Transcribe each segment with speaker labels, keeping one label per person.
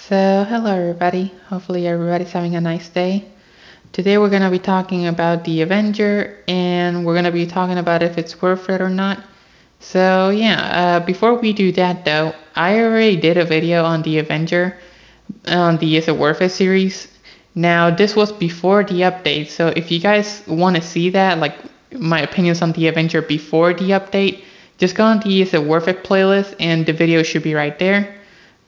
Speaker 1: So, hello everybody. Hopefully everybody's having a nice day. Today we're going to be talking about the Avenger, and we're going to be talking about if it's worth it or not. So yeah, before we do that though, I already did a video on the Avenger on the Is It Worth It series. Now this was before the update, so if you guys want to see that, like my opinions on the Avenger before the update, just go on the Is It Worth It playlist and the video should be right there.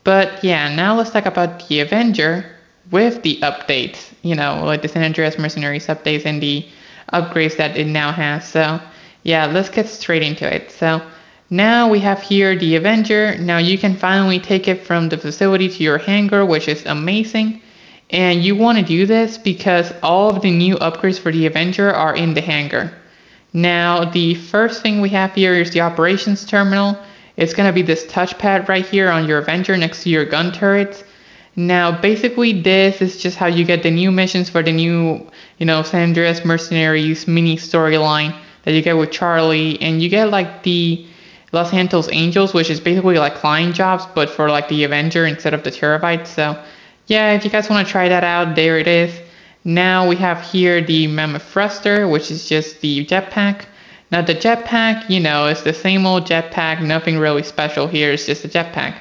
Speaker 1: But yeah, now let's talk about the Avenger with the updates, like the San Andreas Mercenaries updates and the upgrades that it now has. So yeah, let's get straight into it. So now we have here the Avenger. Now you can finally take it from the facility to your hangar, which is amazing. And you want to do this because all of the new upgrades for the Avenger are in the hangar. Now the first thing we have here is the operations terminal. It's going to be this touchpad right here on your Avenger next to your gun turrets. Now basically this is just how you get the new missions for the new, San Andreas Mercenaries mini storyline that you get with Charlie, and you get like the Los Santos Angels, which is basically like client jobs but for like the Avenger instead of the Terabytes. So yeah, if you guys want to try that out, there it is. Now we have here the Mammoth Thruster, which is just the jetpack. Now the jetpack, it's the same old jetpack, nothing really special here, it's just a jetpack.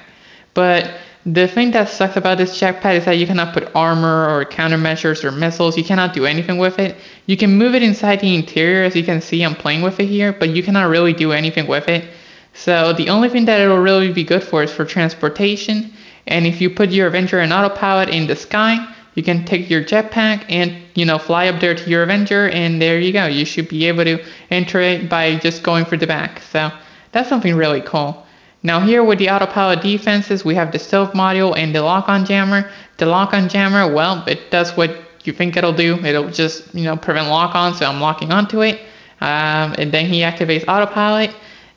Speaker 1: But the thing that sucks about this jetpack is that you cannot put armor or countermeasures or missiles, you cannot do anything with it. You can move it inside the interior, as you can see I'm playing with it here, but you cannot really do anything with it. So the only thing that it'll really be good for is for transportation, and if you put your Avenger in autopilot in the sky, you can take your jetpack and, fly up there to your Avenger, and there you go. You should be able to enter it by just going for the back. So that's something really cool. Now here with the autopilot defenses, we have the stealth module and the lock-on jammer. The lock-on jammer, well, it does what you think it'll do. It'll just, prevent lock-on, so I'm locking onto it. And then he activates autopilot,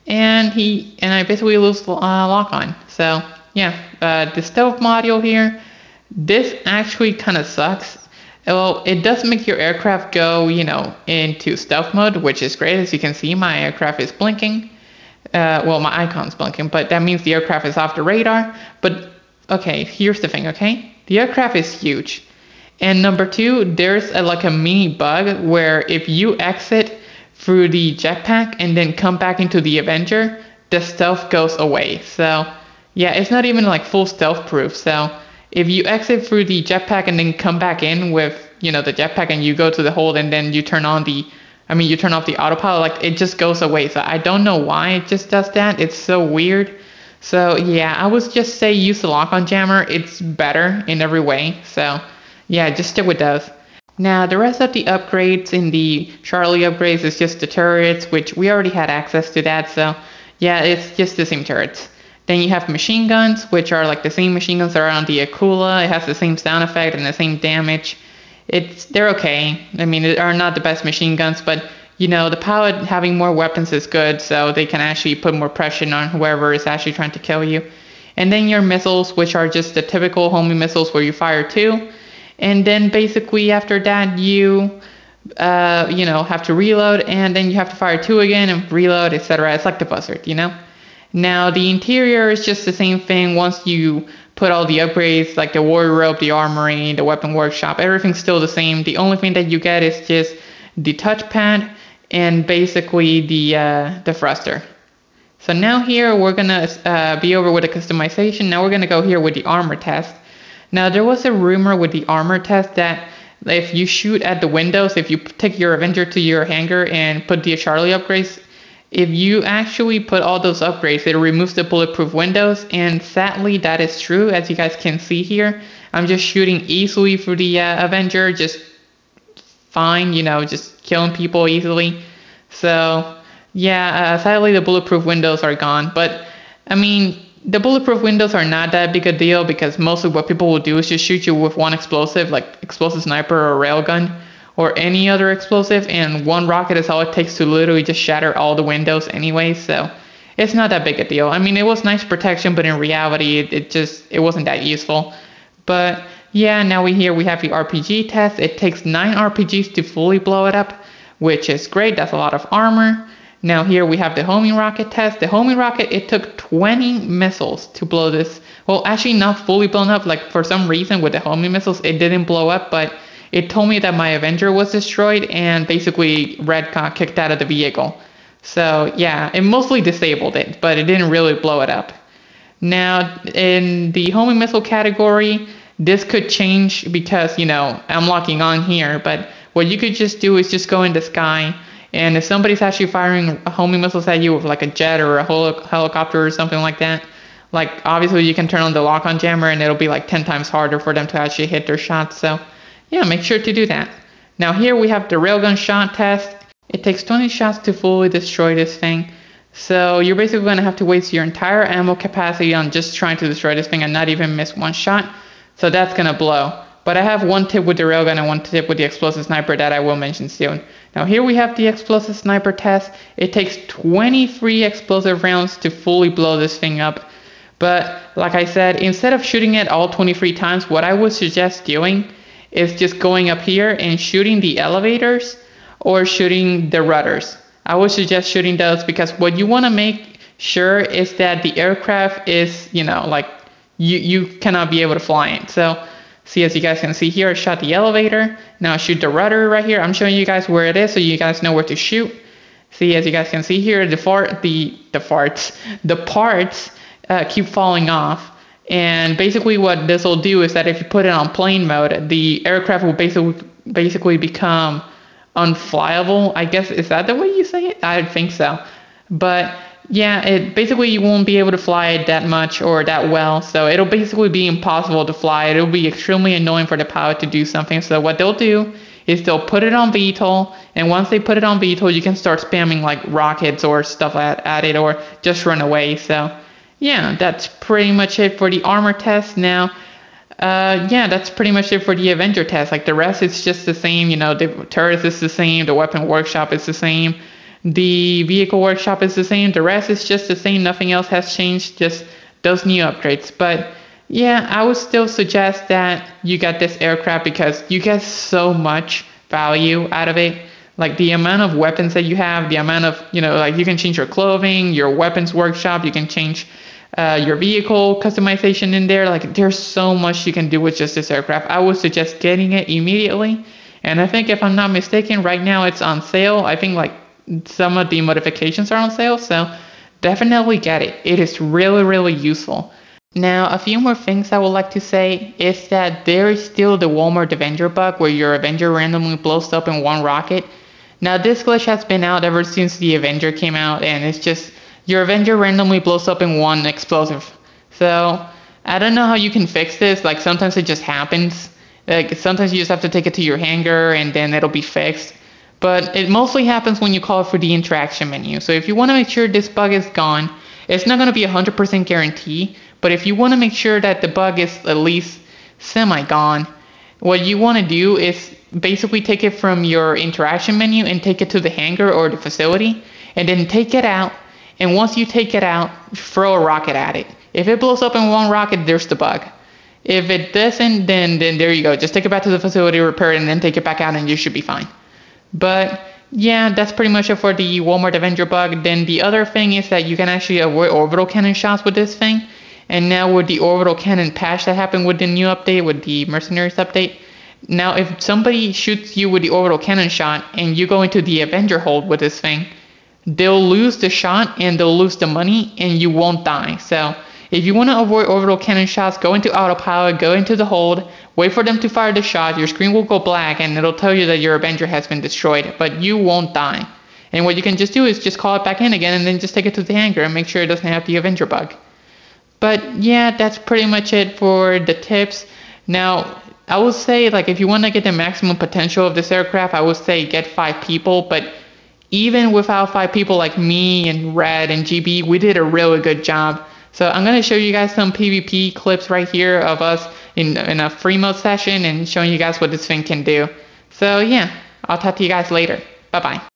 Speaker 1: and I basically lose lock-on. So yeah, the stealth module here, this actually kind of sucks. Well, it does make your aircraft go, into stealth mode, which is great. As you can see, my aircraft is blinking. Well, my icon's blinking, but that means the aircraft is off the radar. But, okay, here's the thing, okay? The aircraft is huge. And number two, there's like a mini bug where if you exit through the jetpack and then come back into the Avenger, the stealth goes away. So, yeah, it's not even like full stealth proof. So if you exit through the jetpack and then come back in with, the jetpack, and you go to the hold and then you turn off the autopilot, like it just goes away. So I don't know why it just does that. It's so weird. So yeah, I would just say use the lock-on jammer. It's better in every way. So yeah, just stick with those. Now the rest of the upgrades in the Charlie upgrades is just the turrets, which we already had access to that. So yeah, it's just the same turrets. Then you have machine guns, which are like the same machine guns that are on the Akula. It has the same sound effect and the same damage. They're okay. I mean, they are not the best machine guns, but the pilot having more weapons is good, so they can actually put more pressure on whoever is actually trying to kill you. And then your missiles, which are just the typical homing missiles where you fire 2. And then basically after that you have to reload, and then you have to fire 2 again and reload, etc. It's like the buzzard, Now the interior is just the same thing. Once you put all the upgrades like the wardrobe, the armory, the weapon workshop, everything's still the same. The only thing that you get is just the touchpad and basically the thruster. So now here we're gonna be over with the customization. Now we're gonna go here with the armor test. Now there was a rumor with the armor test that if you shoot at the windows, if you take your Avenger to your hangar and put the Charlie upgrades, if you actually put all those upgrades, it removes the bulletproof windows, and sadly that is true. As you guys can see here, I'm just shooting easily through the Avenger, just fine, just killing people easily. So yeah, sadly the bulletproof windows are gone, but I mean, the bulletproof windows are not that big a deal because mostly what people will do is just shoot you with one explosive, like explosive sniper or railgun, or any other explosive, and one rocket is all it takes to literally just shatter all the windows anyway, so it's not that big a deal. I mean, it was nice protection, but in reality, it wasn't that useful. But yeah, now we have the RPG test. It takes 9 RPGs to fully blow it up, which is great. That's a lot of armor. Now here we have the homing rocket test. The homing rocket, it took 20 missiles to blow this. Well, actually not fully blown up. Like for some reason with the homing missiles, it didn't blow up, but it told me that my Avenger was destroyed and basically Red got kicked out of the vehicle. So yeah, it mostly disabled it, but it didn't really blow it up. Now in the homing missile category, this could change because, you know, I'm locking on here, but what you could just do is just go in the sky, and if somebody's actually firing homing missiles at you with like a jet or a helicopter or something like that, like obviously you can turn on the lock-on jammer and it'll be like 10 times harder for them to actually hit their shots. So yeah, make sure to do that. Now here we have the railgun shot test. It takes 20 shots to fully destroy this thing. So you're basically going to have to waste your entire ammo capacity on just trying to destroy this thing and not even miss one shot. So that's going to blow. But I have one tip with the railgun and one tip with the explosive sniper that I will mention soon. Now here we have the explosive sniper test. It takes 23 explosive rounds to fully blow this thing up. But like I said, instead of shooting it all 23 times, what I would suggest doing is just going up here and shooting the elevators or shooting the rudders. I would suggest shooting those because what you want to make sure is that the aircraft is, you know, like you cannot be able to fly it. So see, as you guys can see here, I shot the elevator. Now I shoot the rudder right here. I'm showing you guys where it is so you guys know where to shoot. See, as you guys can see here, the parts keep falling off. And basically what this will do is that if you put it on plane mode, the aircraft will basically become unflyable. I guess, is that the way you say it? I think so. But yeah, it basically you won't be able to fly it that much or that well. So it'll basically be impossible to fly it. It'll be extremely annoying for the pilot to do something. So what they'll do is they'll put it on VTOL, and once they put it on VTOL, you can start spamming like rockets or stuff at it, or just run away. So yeah, that's pretty much it for the armor test. Now, yeah, that's pretty much it for the Avenger test. Like the rest is just the same. You know, the turret is the same, the weapon workshop is the same, the vehicle workshop is the same. The rest is just the same. Nothing else has changed. Just those new upgrades. But yeah, I would still suggest that you get this aircraft because you get so much value out of it. Like the amount of weapons that you have, the amount of, you know, like you can change your clothing, your weapons workshop, you can change your vehicle customization in there. Like there's so much you can do with just this aircraft. I would suggest getting it immediately. And I think if I'm not mistaken, right now it's on sale. I think like some of the modifications are on sale. So definitely get it. It is really, really useful. Now, a few more things I would like to say is that there is still the Mammoth Avenger bug where your Avenger randomly blows up in one rocket. Now, this glitch has been out ever since the Avenger came out, and it's just your Avenger randomly blows up in one explosive. So, I don't know how you can fix this. Like, sometimes it just happens. Like, sometimes you just have to take it to your hangar, and then it'll be fixed. But it mostly happens when you call for the interaction menu. So if you want to make sure this bug is gone, it's not going to be 100% guarantee. But if you want to make sure that the bug is at least semi-gone, what you want to do is basically take it from your interaction menu and take it to the hangar or the facility, and then take it out. And once you take it out, throw a rocket at it. If it blows up in one rocket, there's the bug. If it doesn't, then there you go. Just take it back to the facility, repair it, and then take it back out, and you should be fine. But yeah, that's pretty much it for the Mammoth Avenger bug. Then the other thing is that you can actually avoid orbital cannon shots with this thing. And now with the orbital cannon patch that happened with the new update, with the Mercenaries update, now if somebody shoots you with the orbital cannon shot and you go into the Avenger hold with this thing, they'll lose the shot and they'll lose the money and you won't die. So if you want to avoid orbital cannon shots, go into autopilot, go into the hold, wait for them to fire the shot, your screen will go black and it'll tell you that your Avenger has been destroyed, but you won't die. And what you can just do is just call it back in again and then just take it to the hangar and make sure it doesn't have the Avenger bug. But yeah, that's pretty much it for the tips. Now, I would say, like, if you want to get the maximum potential of this aircraft, I would say get 5 people, but even without 5 people like me and Red and GB, we did a really good job. So I'm going to show you guys some PvP clips right here of us in a free mode session and showing you guys what this thing can do. So yeah, I'll talk to you guys later. Bye bye.